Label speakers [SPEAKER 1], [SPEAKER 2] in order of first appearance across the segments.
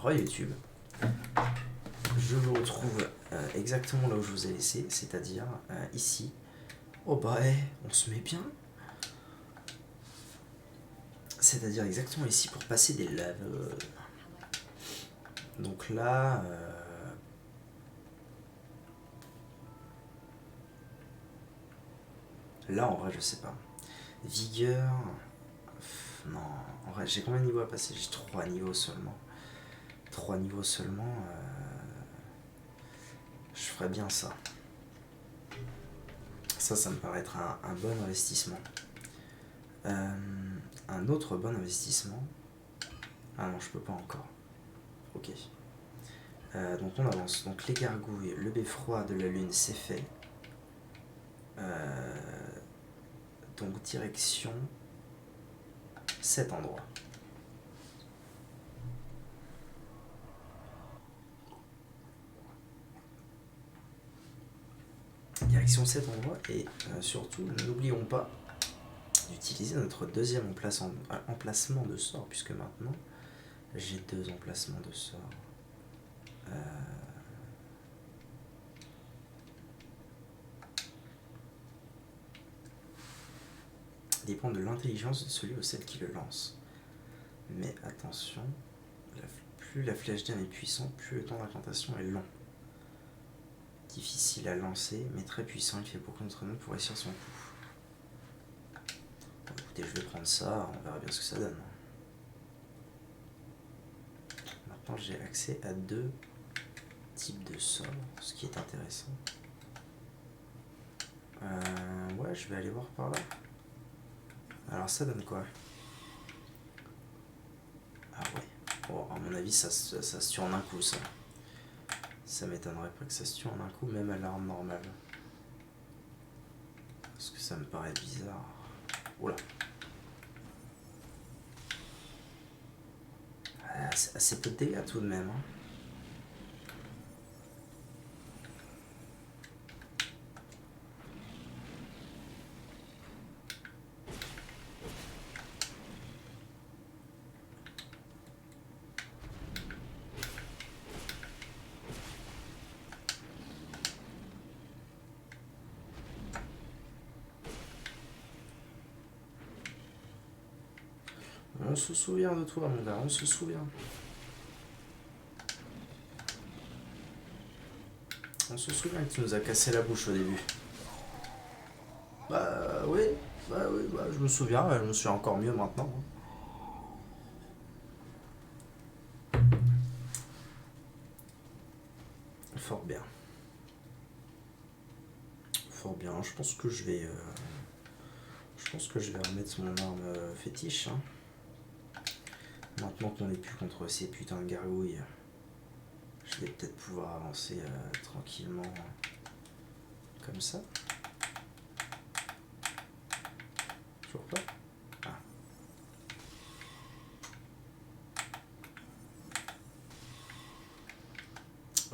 [SPEAKER 1] YouTube. Je vous retrouve exactement là où je vous ai laissé, c'est-à-dire ici. Oh bah on se met bien. C'est-à-dire exactement ici pour passer des laves. Donc là... Là en vrai je sais pas. Vigueur... Non, en vrai j'ai combien de niveaux à passer? J'ai 3 niveaux seulement. 3 niveaux seulement... Je ferais bien ça. Ça me paraît être un bon investissement. Un autre bon investissement. Ah non, je peux pas encore. Ok. Donc on avance. Donc les gargouilles, le beffroi de la lune, c'est fait. Donc direction cet endroit. Direction cet endroit et surtout n'oublions pas d'utiliser notre deuxième emplacement de sort, puisque maintenant j'ai 2 emplacements de sort. Dépend de l'intelligence de celui ou celle qui le lance. Mais attention, plus la flèche d'âme est puissante, plus le temps d'incantation est long. Difficile à lancer, mais très puissant, il fait beaucoup d'entraînement pour réussir son coup. Bon, écoutez, je vais prendre ça, on verra bien ce que ça donne. Maintenant, j'ai accès à 2 types de sorts, ce qui est intéressant. Ouais, je vais aller voir par là. Alors, ça donne quoi? Ah ouais. Bon, à mon avis, ça se tue en un coup, ça. Ça m'étonnerait pas que ça se tue en un coup, même à l'arme normale. Parce que ça me paraît bizarre. Oula. C'est assez peu de dégâts tout de même. Hein. On se souvient de toi, mon gars, on se souvient. On se souvient que tu nous as cassé la bouche au début. Bah oui, je me souviens, je me souviens encore mieux maintenant. Fort bien. Fort bien, je pense que je vais remettre mon arme fétiche. Hein. Maintenant qu'on n'est plus contre ces putains de gargouilles, je vais peut-être pouvoir avancer tranquillement comme ça. Toujours pas. Ah.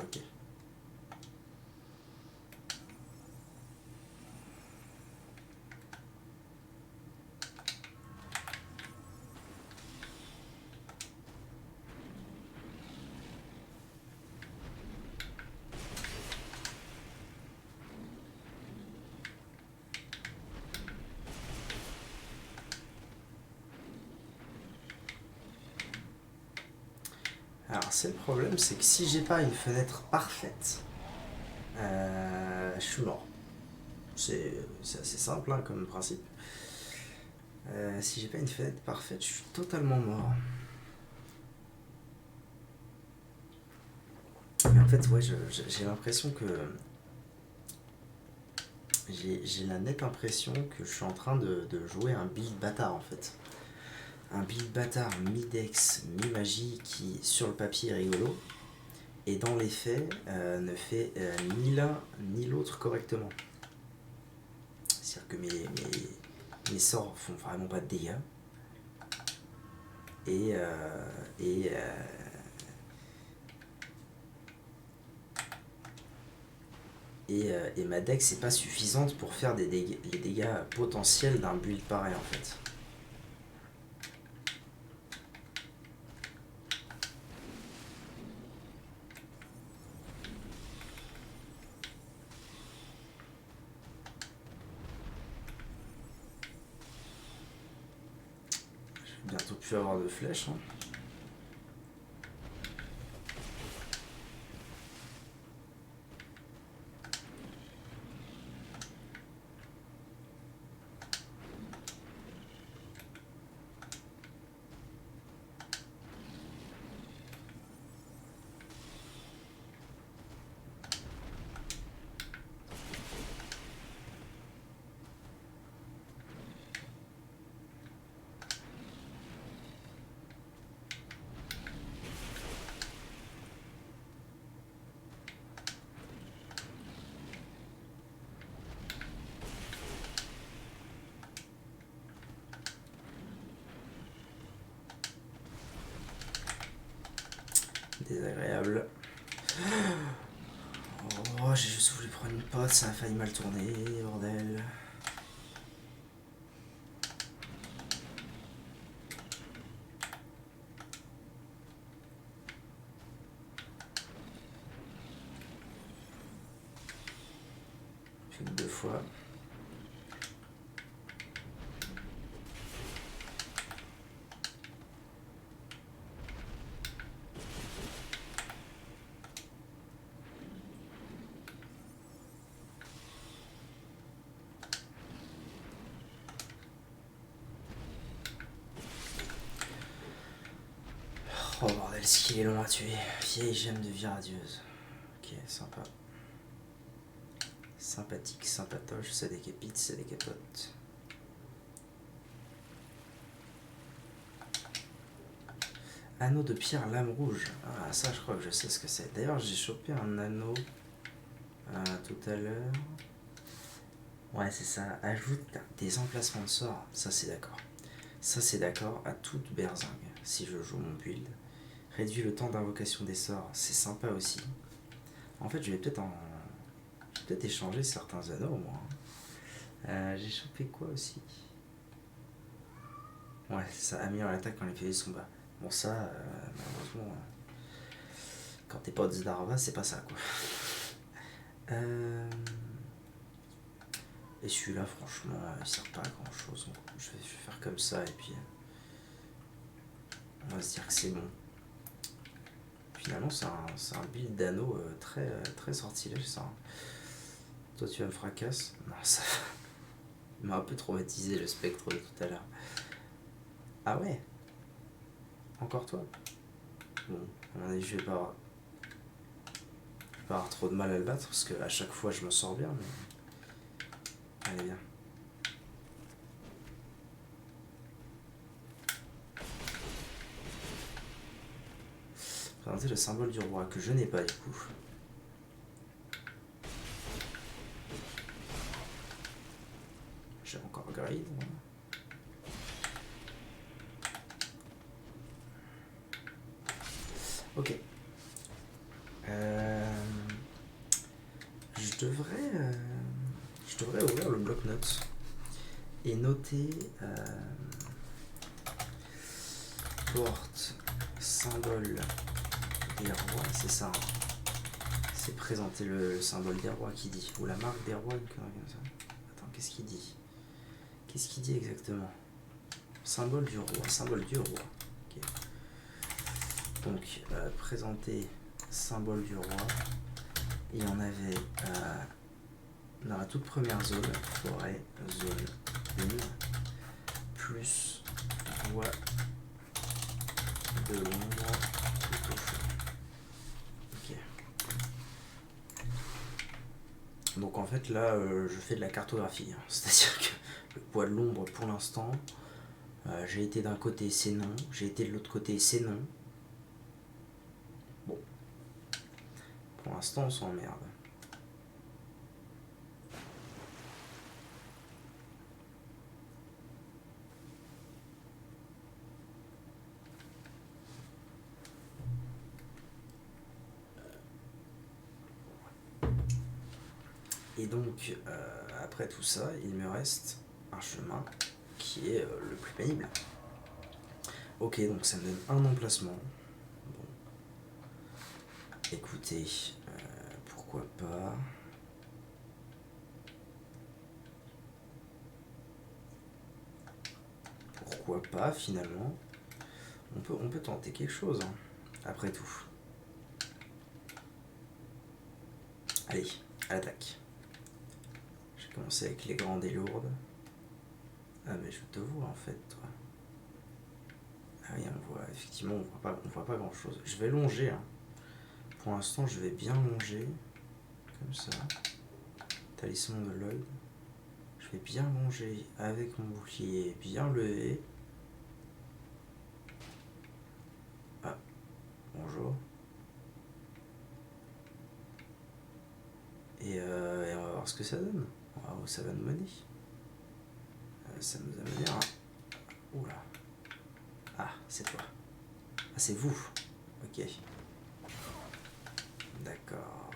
[SPEAKER 1] Ok. Alors c'est le problème, c'est que si j'ai pas une fenêtre parfaite, je suis mort. C'est assez simple hein, comme principe. Si j'ai pas une fenêtre parfaite, je suis totalement mort. Mais en fait, ouais, j'ai l'impression que... J'ai la nette impression que je suis en train de jouer un build bâtard en fait. Un build bâtard mi-dex, mi-magie qui sur le papier est rigolo et dans les faits ne fait ni l'un ni l'autre correctement. C'est-à-dire que mes sorts font vraiment pas de dégâts et ma dex n'est pas suffisante pour faire les dégâts potentiels d'un build pareil en fait. plus avoir de flèches. Hein. Désagréable. Oh, j'ai juste voulu prendre une pote, ça a failli mal tourner, bordel. Plus que 2 fois. Oh bordel, ce qu'il est long à tuer. Vieille gemme de vie radieuse. Ok, sympa. Sympathique, sympatoche, ça décapite, ça décapote. Anneau de pierre, lame rouge. Ah, ça, je crois que je sais ce que c'est. D'ailleurs, j'ai chopé un anneau tout à l'heure. Ouais, c'est ça. Ajoute des emplacements de sorts. Ça, c'est d'accord. Ça, c'est d'accord à toute berzingue, si je joue mon build. Réduit le temps d'invocation des sorts. C'est sympa aussi. En fait, je vais peut-être échanger certains anneaux, moi. J'ai chopé quoi aussi? Ouais, ça améliore l'attaque quand les PV sont bas. Bon, ça, malheureusement, quand t'es pas au Zdarva, c'est pas ça, quoi. Et celui-là, franchement, il sert pas à grand chose. Je vais faire comme ça et puis on va se dire que c'est bon. Finalement, c'est un build d'anneau très, très sortilège, ça. Toi, tu vas me fracasser? Non, ça m'a un peu traumatisé le spectre de tout à l'heure. Ah ouais? Encore toi? Bon, à mon avis, je vais pas avoir trop de mal à le battre parce qu'à chaque fois, je me sors bien, mais. Allez, bien. Présenter le symbole du roi que je n'ai pas du coup. J'ai encore Grade. Ok. Je devrais ouvrir le bloc-notes et noter porte symbole des rois, c'est ça. C'est présenter le symbole des rois qui dit, ou la marque des rois, une connerie comme ça. Attends, qu'est-ce qu'il dit? Qu'est-ce qu'il dit exactement? Symbole du roi, symbole du roi. Okay. Donc, présenter symbole du roi. Et on avait dans la toute première zone, forêt, zone 1, plus voie de l'ombre tout au fond. Ok. Donc en fait là, je fais de la cartographie. Hein. C'est-à-dire que le poids de l'ombre pour l'instant, j'ai été d'un côté, c'est non. J'ai été de l'autre côté, c'est non. Bon. Pour l'instant, on s'emmerde. Et donc, après tout ça, il me reste un chemin qui est le plus pénible. Ok, donc ça me donne un emplacement. Bon. Écoutez, pourquoi pas. Pourquoi pas finalement. On peut tenter quelque chose, hein, après tout. Allez, à l'attaque. Je vais commencer avec les grandes et lourdes. Ah mais je te vois en fait, toi. Ah oui, on voit, effectivement, on voit pas grand chose. Je vais longer, hein. Pour l'instant, je vais bien longer. Comme ça. Talisman de Lloyd. Je vais bien longer avec mon bouclier bien levé. Ah, bonjour. Et on va voir ce que ça donne. On va voir où ça va nous mener. Ça nous a mené à... Oula. Ah, c'est toi. Ah, c'est vous. Ok. D'accord.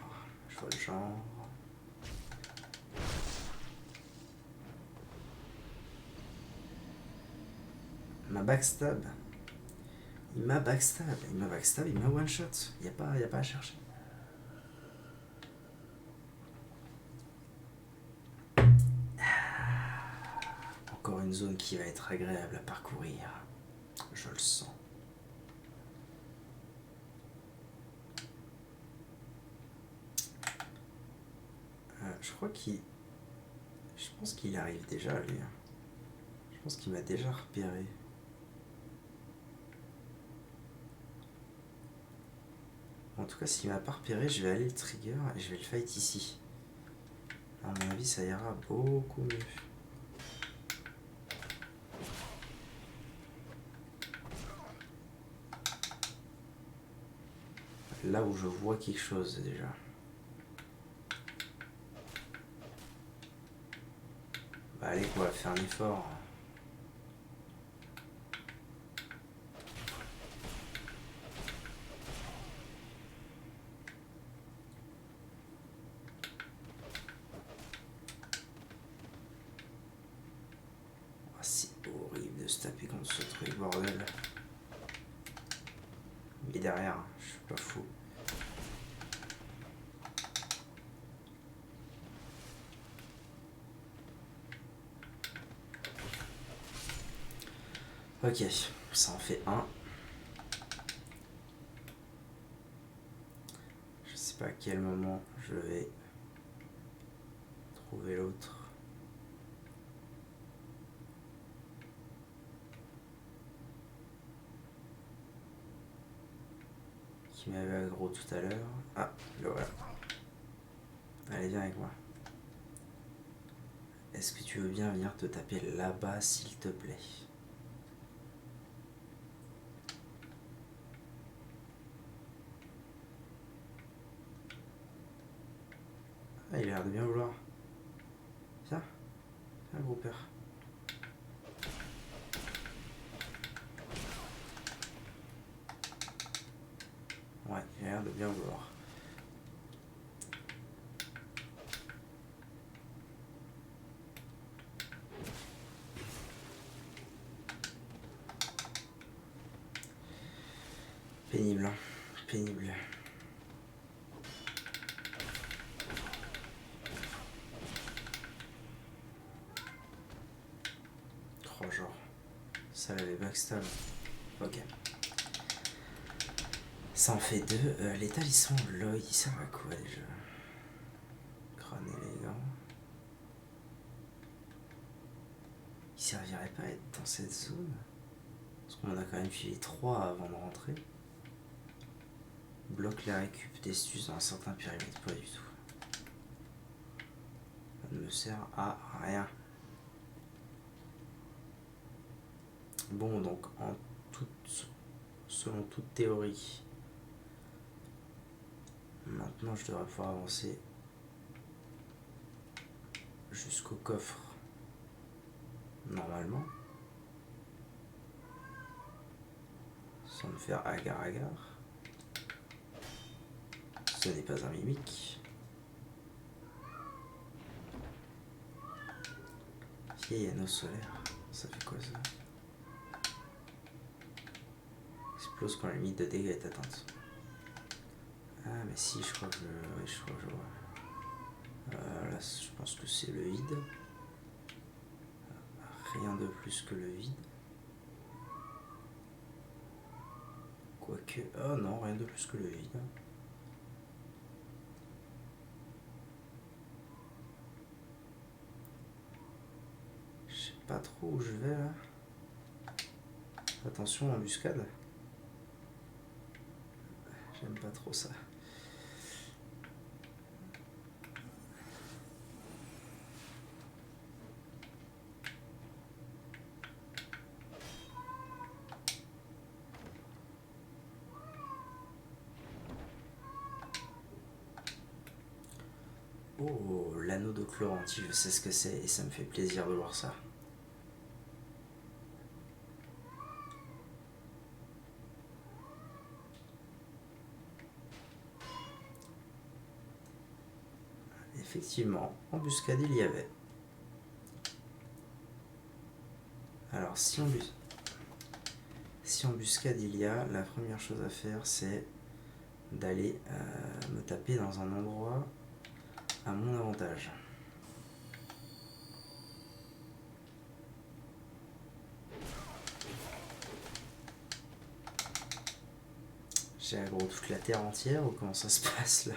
[SPEAKER 1] Je vois le genre. Ma backstab. Il m'a backstab. Il m'a one shot. Il n'y a pas à chercher. Encore une zone qui va être agréable à parcourir. Je le sens. Je crois qu'il... Je pense qu'il arrive déjà, lui. Je pense qu'il m'a déjà repéré. En tout cas, s'il m'a pas repéré, je vais aller le trigger et je vais le fight ici. À mon avis, ça ira beaucoup mieux. Là où je vois quelque chose déjà. Bah allez quoi, fais un effort. Oh, c'est horrible de se taper contre ce truc, bordel. Il est derrière, je suis pas fou. Ok, ça en fait un. Je sais pas à quel moment je vais trouver l'autre. Qui m'avait aggro tout à l'heure. Ah, le voilà. Allez, viens avec moi. Est-ce que tu veux bien venir te taper là-bas, s'il te plaît? Ah, il a l'air de bien vouloir. Viens, viens, gros père. Ouais, il a l'air de bien vouloir. Pénible, hein. Pénible. Oh, genre. Ça l'avait backstab. Ok. Ça en fait deux. Les talismans de Lloyd, ils servent à quoi déjà? Crâne élégant. Il servirait pas à être dans cette zone? Parce qu'on en a quand même filé 3 avant de rentrer. Bloque la récup d'Estus dans un certain périmètre. Pas du tout. Ça ne me sert à rien. Bon, donc selon toute théorie, maintenant je devrais pouvoir avancer jusqu'au coffre. Normalement. Sans me faire agar-agar. Ce n'est pas un mimique. Vieil anneau solaire. Ça fait quoi ça? Explose quand la limite de dégâts est atteinte. Ah mais si, je crois que je vois. Là, je pense que c'est le vide. Rien de plus que le vide. Quoique... Oh non, rien de plus que le vide. Je sais pas trop où je vais là. Attention, embuscade. J'aime pas trop ça. Oh, l'anneau de Chloranti, je sais ce que c'est et ça me fait plaisir de voir ça. Effectivement, embuscade il y avait. Alors si embuscade il y a, la première chose à faire c'est d'aller me taper dans un endroit à mon avantage. J'ai aggro toute la terre entière ou comment ça se passe là?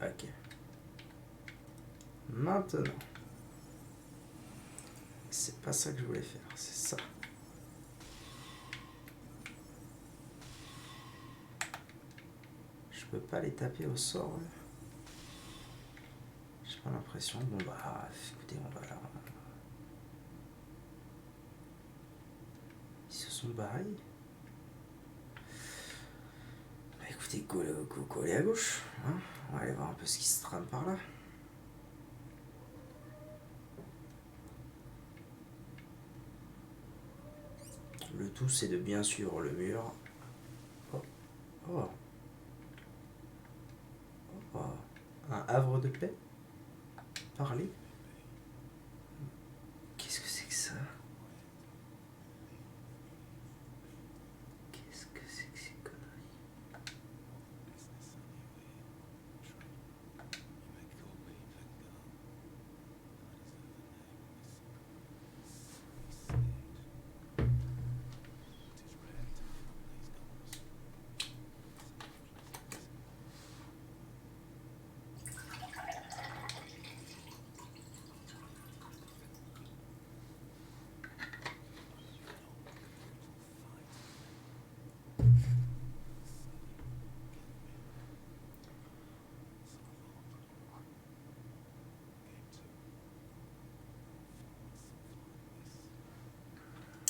[SPEAKER 1] Ok. Maintenant. C'est pas ça que je voulais faire, c'est ça. Je peux pas les taper au sort. J'ai pas l'impression. Bon bah écoutez, on va là. Ils se sont barrés. Bah écoutez, collez à gauche. Hein, on va aller voir un peu ce qui se trame par là. Le tout c'est de bien suivre le mur. Oh. Oh. Oh. Un havre de paix. Parler. Qu'est-ce que c'est que ça? Qu'est-ce que c'est que ces conneries?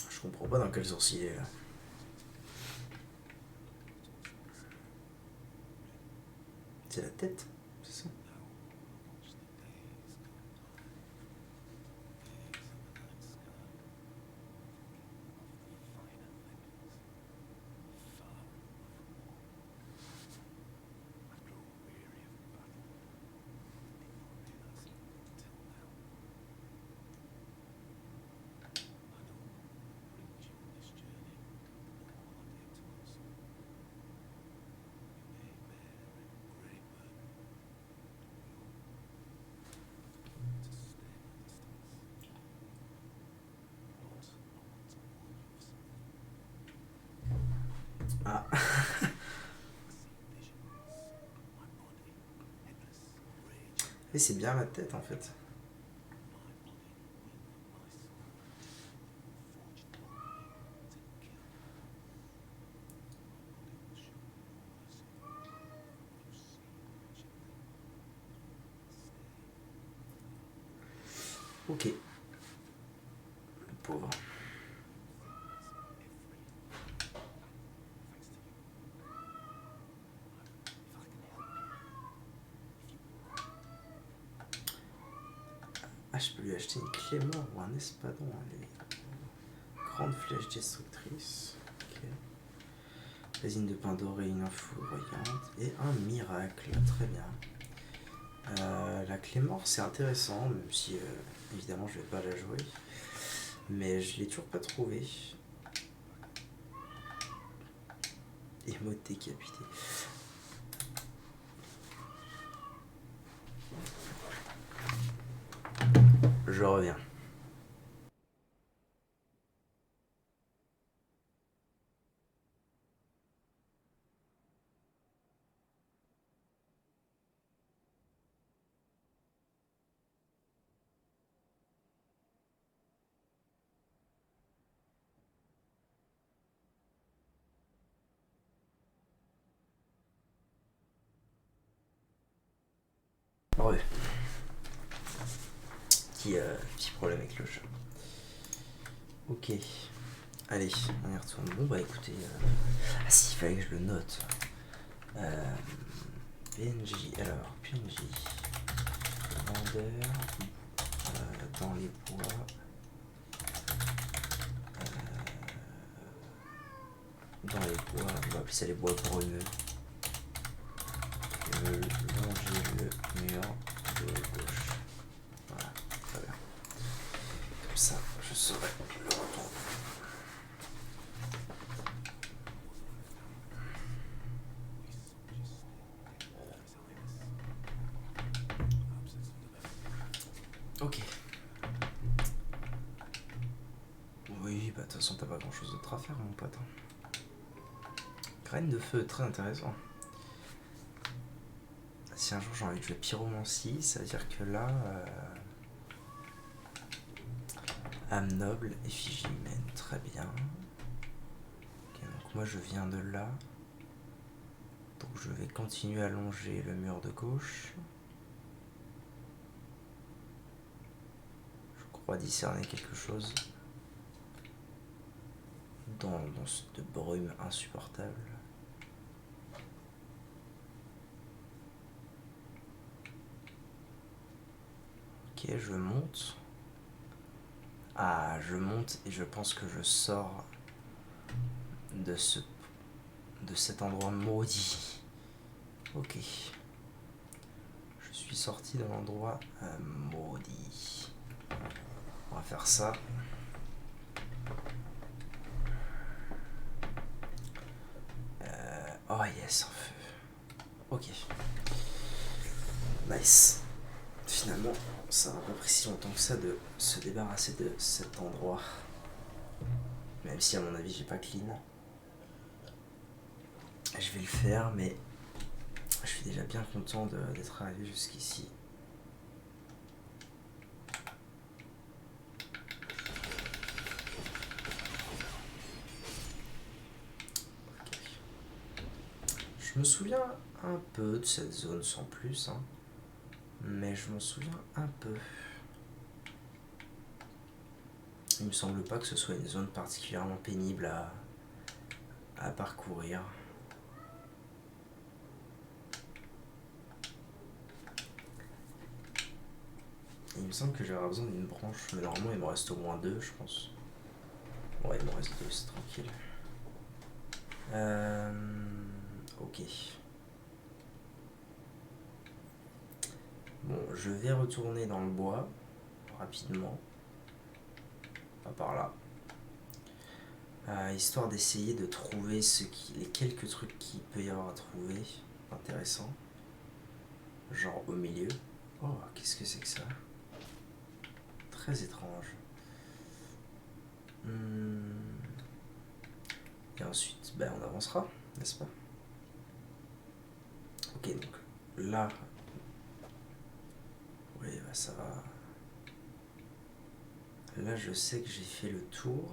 [SPEAKER 1] Je comprends pas dans quel sens il est là. C'est la tête, c'est ça? Ah. Et c'est bien la tête en fait. Ok. Le pauvre. Ah, je peux lui acheter une clé mort ou un espadon. Les grandes flèches destructrices. Ok. Résine de pain doré, une info voyante. Et un miracle. Très bien. La clé mort, c'est intéressant, même si évidemment je vais pas la jouer. Mais je l'ai toujours pas trouvé. Émote décapité. Je reviens. Ouais. Petit problème avec le jeu. Ok. Allez, on y retourne. Bon bah écoutez... Ah si, il fallait que je le note. PNJ, alors PNJ. Vendeur. Dans les bois. Dans les bois, on va appeler ça les bois brumeux. Longer le mur de gauche. Voilà, très bien. Comme ça, je saurai le retour. Ok. Oui, bah de toute façon, t'as pas grand chose d'autre à faire, mon pote. Graine de feu, très intéressant. Si un jour j'ai envie de jouer pyromancie, ça veut dire que là. Âme noble, effigie humaine, très bien. Ok, donc moi je viens de là. Donc je vais continuer à longer le mur de gauche. Je crois discerner quelque chose dans cette brume insupportable. Ok, je monte. Ah, je monte et je pense que je sors de cet endroit maudit. Ok. Je suis sorti de l'endroit maudit. On va faire ça. Oh yes, un feu. Ok. Nice. Finalement, ça n'a pas pris si longtemps que ça de se débarrasser de cet endroit. Même si à mon avis j'ai pas clean. Je vais le faire, mais je suis déjà bien content d'être arrivé jusqu'ici. Okay. Je me souviens un peu de cette zone sans plus, hein. Mais je m'en souviens un peu. Il me semble pas que ce soit une zone particulièrement pénible à parcourir. Il me semble que j'aurai besoin d'une branche, mais normalement il me reste au moins 2, je pense. Ouais, il me reste 2, c'est tranquille. Ok. Bon, je vais retourner dans le bois, rapidement. Pas par là. Histoire d'essayer de trouver les quelques trucs qu'il peut y avoir à trouver. Intéressant. Genre au milieu. Oh, qu'est-ce que c'est que ça? Très étrange. Et ensuite, ben, on avancera, n'est-ce pas? Ok, donc là... Oui, bah ça va. Là, je sais que j'ai fait le tour.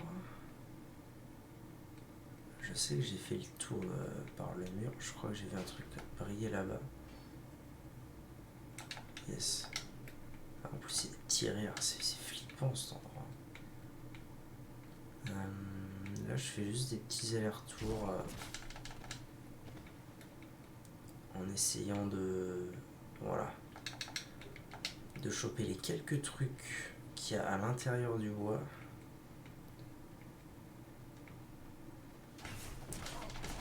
[SPEAKER 1] Je sais que j'ai fait le tour par le mur. Je crois que j'ai vu un truc briller là-bas. Yes. Ah, en plus, c'est des petits rires. C'est flippant cet endroit. Là, je fais juste des petits allers-retours en essayant de... Voilà. De choper les quelques trucs qu'il y a à l'intérieur du bois.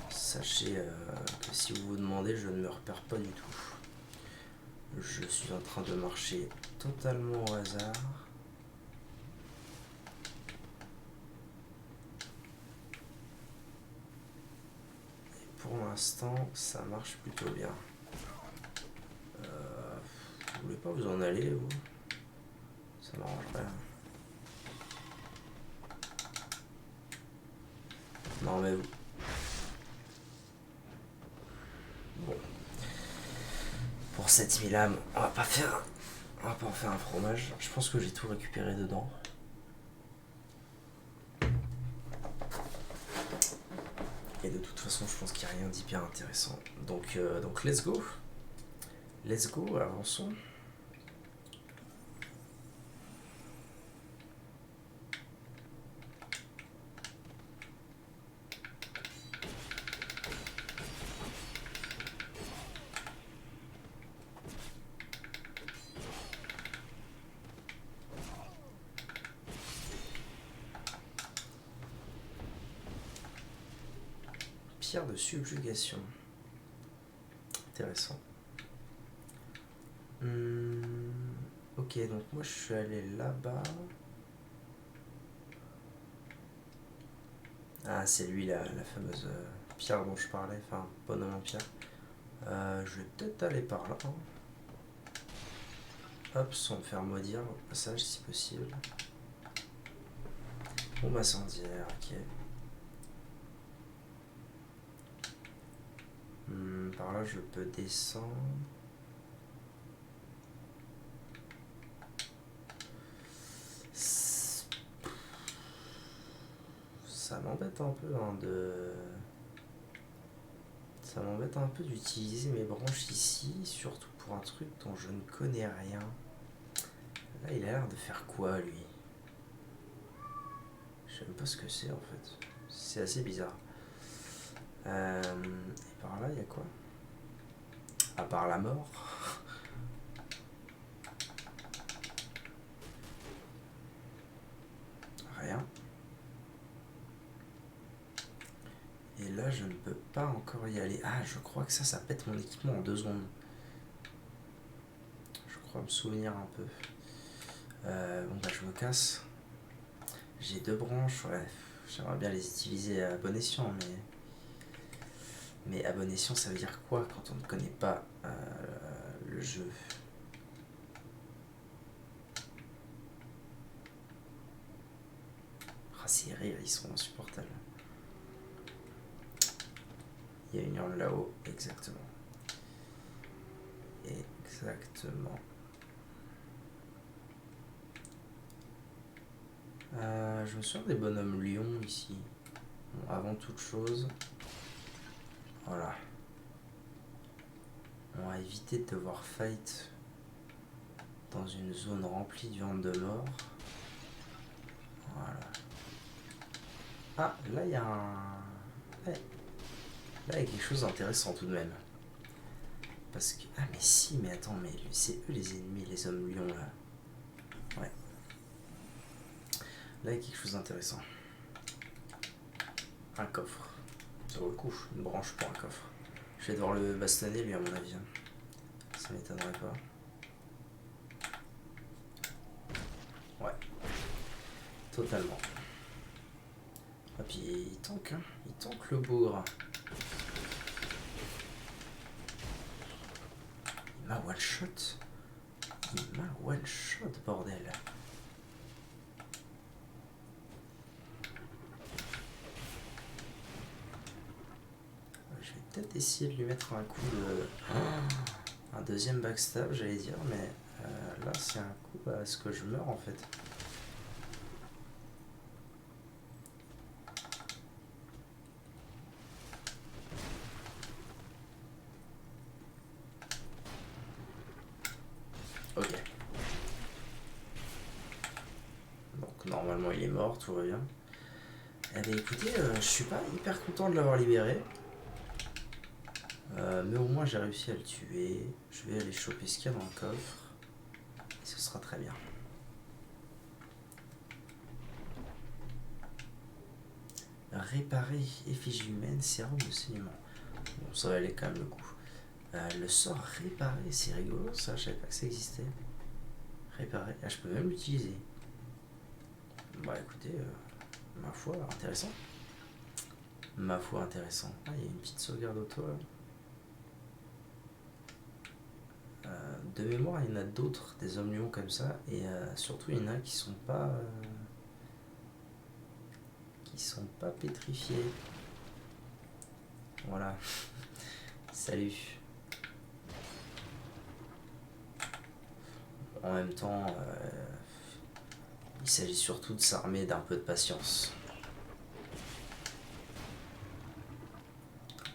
[SPEAKER 1] Sachez que si vous vous demandez, je ne me repère pas du tout. Je suis en train de marcher totalement au hasard. Et pour l'instant, ça marche plutôt bien. Vous voulez pas vous en aller, vous? Ça m'arrangerait. Non mais vous. Bon. Pour 7000 âmes, on va pas en faire un fromage. Je pense que j'ai tout récupéré dedans. Et de toute façon, je pense qu'il n'y a rien d'hyper intéressant. Donc let's go. Let's go, avançons. Pierre de subjugation. Intéressant. Ok, donc moi je suis allé là-bas. Ah, c'est lui la fameuse pierre dont je parlais, enfin bonhomme en pierre. Je vais peut-être aller par là. Hein. Hop, sans me faire maudire au passage si possible. Bombe incendiaire, ok. Par là je peux descendre. Ça m'embête un peu hein, Ça m'embête un peu d'utiliser mes branches ici, surtout pour un truc dont je ne connais rien. Là il a l'air de faire quoi lui? Je sais même pas ce que c'est en fait. C'est assez bizarre. Et par là il y a quoi? À part la mort. Rien. Et là je ne peux pas encore y aller. Ah, je crois que ça pète mon équipement en 2 secondes. Je crois me souvenir un peu. Bon bah je me casse. J'ai 2 branches, ouais. J'aimerais bien les utiliser à bon escient, mais à bon escient ça veut dire quoi quand on ne connaît pas le jeu? Ah, ces rires, ils sont insupportables. Il y a une urne là-haut, exactement. Exactement. Je me souviens des bonhommes lions ici. Bon, avant toute chose, voilà. On va éviter de devoir fight dans une zone remplie de viande de mort. Voilà. Ah, là il y a un... Ouais. Là il y a quelque chose d'intéressant tout de même. Parce que... Ah mais si, mais attends, mais c'est eux les ennemis, les hommes lions là. Ouais. Là il y a quelque chose d'intéressant. Un coffre. Ça vaut le coup, une branche pour un coffre. Je vais devoir le bastonner lui à mon avis. Ça m'étonnerait pas. Ouais. Totalement. Ah puis il tank, hein. Il tank le bougre. Il m'a one shot. Il m'a one shot, bordel. Je vais peut-être essayer de lui mettre un coup de... un deuxième backstab, j'allais dire, mais là c'est un coup à ce que je meurs en fait. Ok. Donc normalement il est mort, tout va bien. Eh bien écoutez, je suis pas hyper content de l'avoir libéré. Mais au moins j'ai réussi à le tuer. Je vais aller choper ce qu'il y a dans le coffre. Et ce sera très bien. Réparer effigie humaine, sérum de saignement. Bon, ça va aller quand même le coup. Le sort réparer, c'est rigolo ça, je savais pas que ça existait. Réparer, ah, je peux même l'utiliser. Bah écoutez, ma foi, intéressant. Ma foi, intéressant. Ah, il y a une petite sauvegarde auto là. de mémoire, il y en a d'autres, des hommes lions comme ça, et surtout il y en a qui sont pas pétrifiés. Voilà. Salut. En même temps, il s'agit surtout de s'armer d'un peu de patience.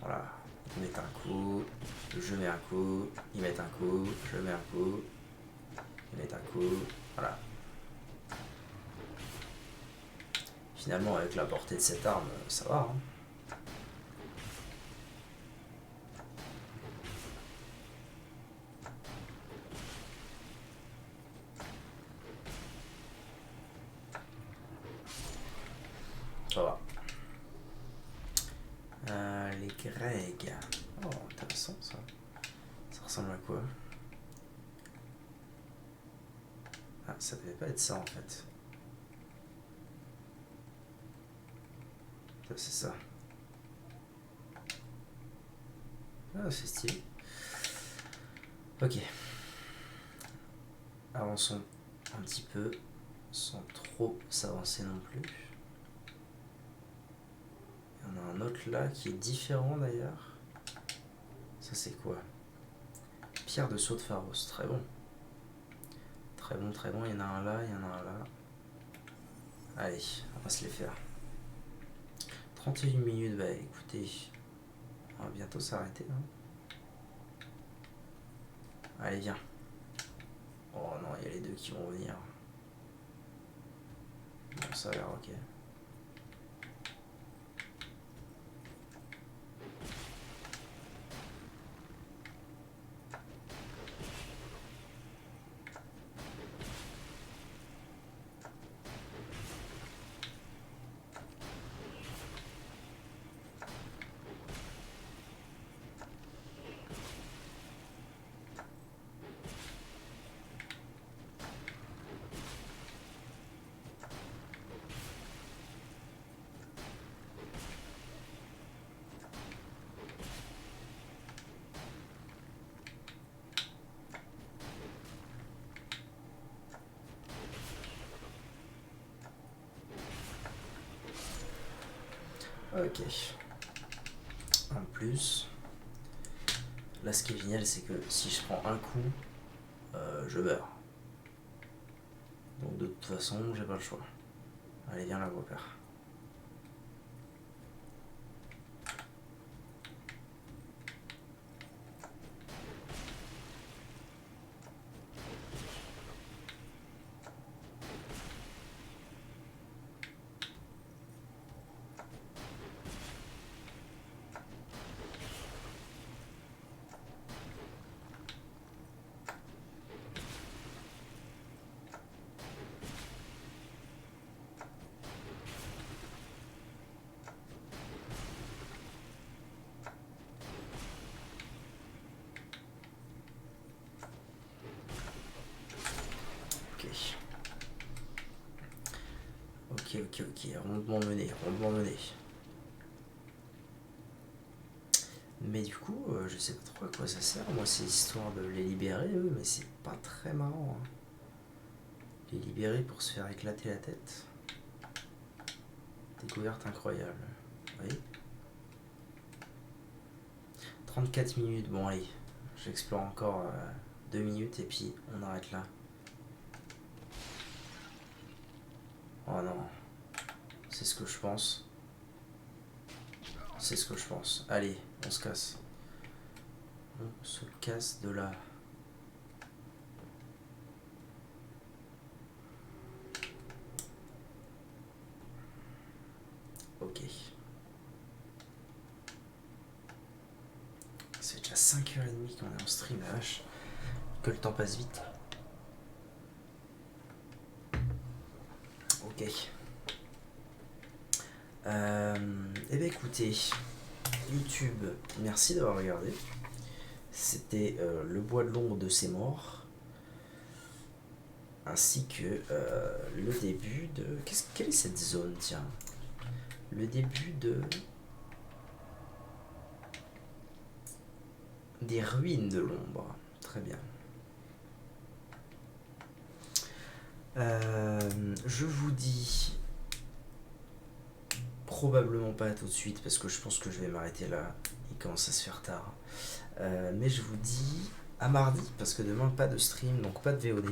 [SPEAKER 1] Voilà. Ils mettent un coup, je mets un coup, ils mettent un coup, je mets un coup, ils mettent un coup, voilà. Finalement, avec la portée de cette arme, ça va. Hein. Ça va. Les Grecs. Oh, intéressant ça. Ça ressemble à quoi? Ah, ça devait pas être ça en fait. Ça, c'est ça. Ah, c'est stylé. Ok. Avançons un petit peu, sans trop s'avancer non plus. Il y en a un autre là qui est différent d'ailleurs. Ça c'est quoi? Pierre de saut de Pharos, très bon. Très bon, très bon. Il y en a un là, il y en a un là. Allez, on va se les faire. 31 minutes, bah écoutez, on va bientôt s'arrêter. Hein. Allez, viens. Oh non, il y a les deux qui vont venir. Bon, ça a l'air ok. Ok. En plus, là ce qui est génial c'est que si je prends un coup, je meurs. Donc de toute façon, j'ai pas le choix. Allez, viens là, gros père. Ok, rondement mené. Mais du coup, je sais pas trop à quoi ça sert. Moi, c'est histoire de les libérer, eux, mais c'est pas très marrant. Hein. Les libérer pour se faire éclater la tête. Découverte incroyable. Oui. 34 minutes, bon allez. J'explore encore 2 minutes et puis on arrête là. Oh non. C'est ce que je pense. Allez, on se casse. On se casse de là. Ok. C'est déjà 5h30 qu'on est en stream, la vache. Que le temps passe vite. Ok. Eh bien écoutez, YouTube, merci d'avoir regardé. C'était le bois de l'ombre de ses morts. Ainsi que le début de... Quelle est cette zone, tiens? Le début de... Des ruines de l'ombre. Très bien. Je vous dis probablement pas tout de suite parce que je pense que je vais m'arrêter là. Il commence à se faire tard. Mais je vous dis à mardi parce que demain pas de stream donc pas de VOD.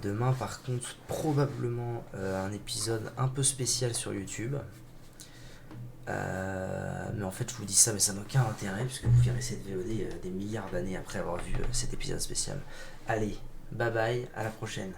[SPEAKER 1] Demain par contre probablement un épisode un peu spécial sur YouTube. Mais en fait je vous dis ça mais ça n'a aucun intérêt puisque vous verrez cette VOD des milliards d'années après avoir vu cet épisode spécial. Allez, bye bye, à la prochaine.